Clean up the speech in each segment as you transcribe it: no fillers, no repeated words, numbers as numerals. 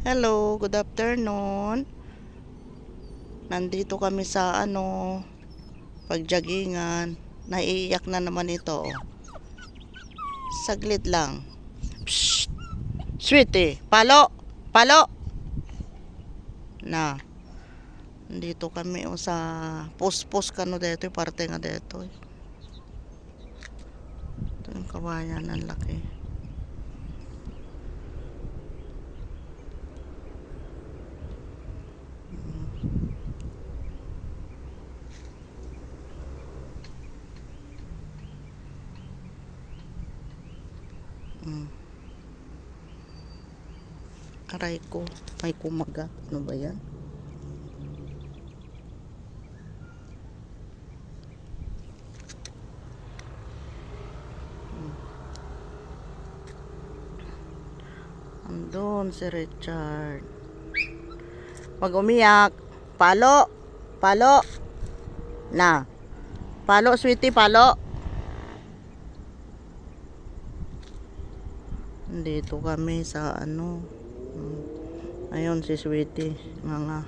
Hello, good afternoon. Nandito kami sa pagjagingan. Naiiyak na naman ito. Saglit lang. Psst! Sweetie, palo! Palo! Na. Nandito kami sa pus-pus kano dito, parte nga dito. Ito yung kawayan, ang laki. Aray ko, may kumaga. Ano ba yan? Andun si Richard. Pag umiyak, palo! Palo! Na. Palo, sweetie, palo! Dito kami sa ayun si sweetie, mga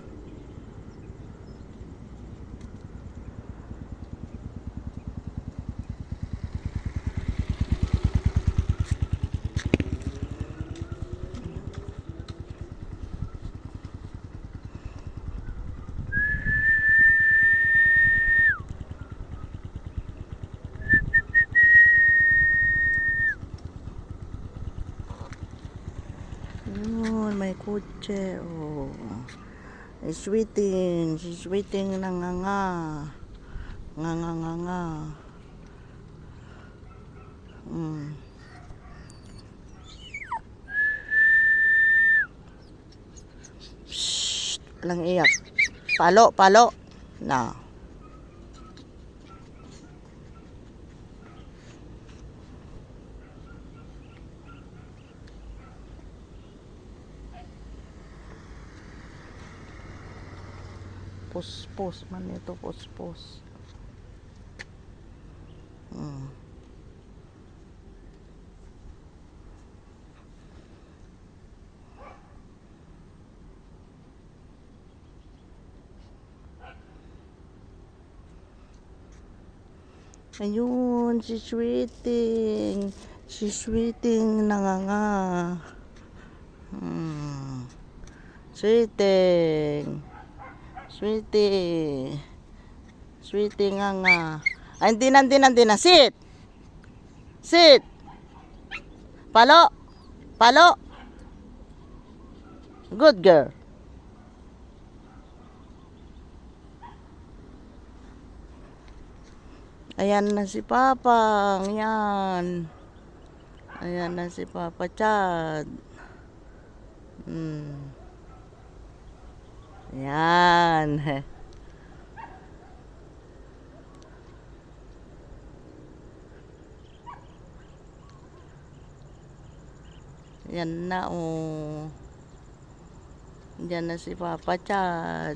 yun, may kutse. Oh. Si sweeting nanganga. Nganga. Shh, lang iyak. Palo, palo. Na. Puspos man ito, puspos. Ayun, si sweeting. Si sweeting nanganga. Sweeting. Sweetie. Sweetie nga. Ay, hindi na. Sit. Sit. Palo. Palo. Good girl. Ayan na si Papa. Yan. Ayan na si Papa Chad. Yan. Yan na oh. Yan na si Papa Chad.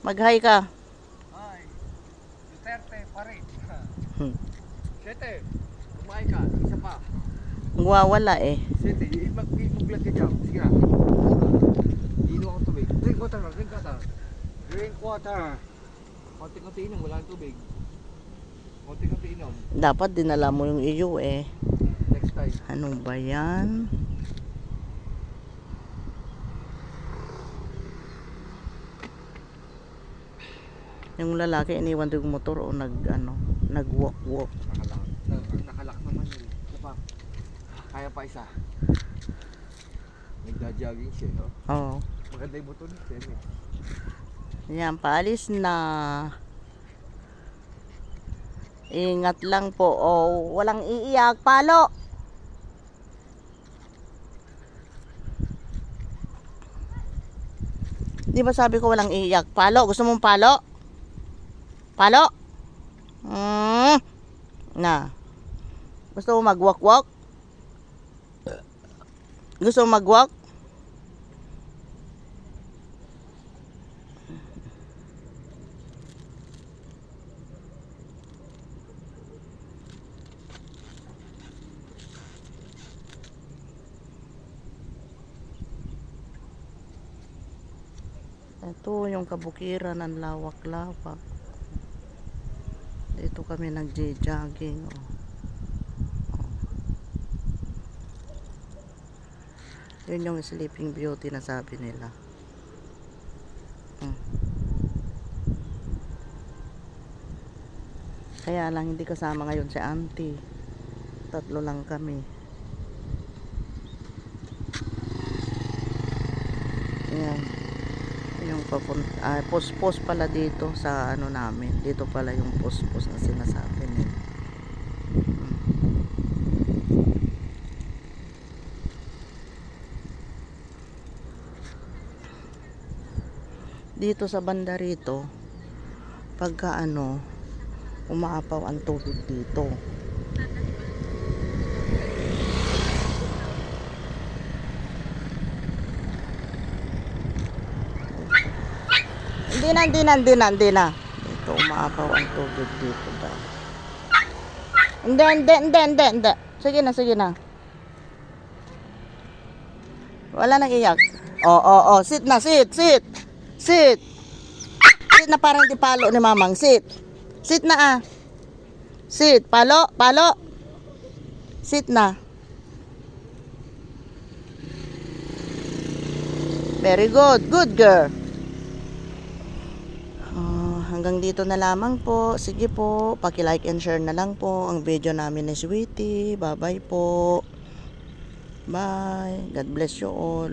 Mag-hi ka. Hi. Duterte pa rin. Sete, kumain ka. Isa pa. Wawala eh. Sete, mag-vlog ka dyan. Sige na. Ino akong tubig. Drink water. Drink water. Konti-konti inom, wala nang tubig. Konti-konti inom. Dapat dinala mo yung iyo eh. Next time. Ano ba yan? Yung lalaki iniwan yung motor o nag-walk. Nakalak naman yun. Isa pa. Kaya pa isa. Nagda-jogging siya. No? Oo. Maganda yung motor niya. Yan, paalis na. Ingat lang po. Oh, walang iiyak. Palo! Di ba sabi ko walang iiyak? Palo? Gusto mong palo? Palo? Na. Gusto mo mag-walk-walk? Gusto mo mag-walk? Ito yung kabukiran, ang lawak-lawak. Dito kami nagje-jogging. Oh. Yun yung Sleeping Beauty na sabi nila. Kaya lang hindi kasama ngayon si auntie. 3 lang kami. Ayan. Yung post pala dito sa ano namin. Dito pala yung post na sinasabi nila. Dito sa banda rito, pagka ano, umaapaw ang tubig dito. Hindi na. Dito umaapaw ang tubig dito ba. Hindi. Sige na. Wala nang iyak. Oo. Sit na. Sit na, parang di palo ni mamang. Sit na ah. Sit. Palo. Sit na. Very good. Good girl. Hanggang dito na lamang po. Sige po. Paki-like and share na lang po ang video namin ni Sweetie. Bye-bye po. Bye. God bless you all.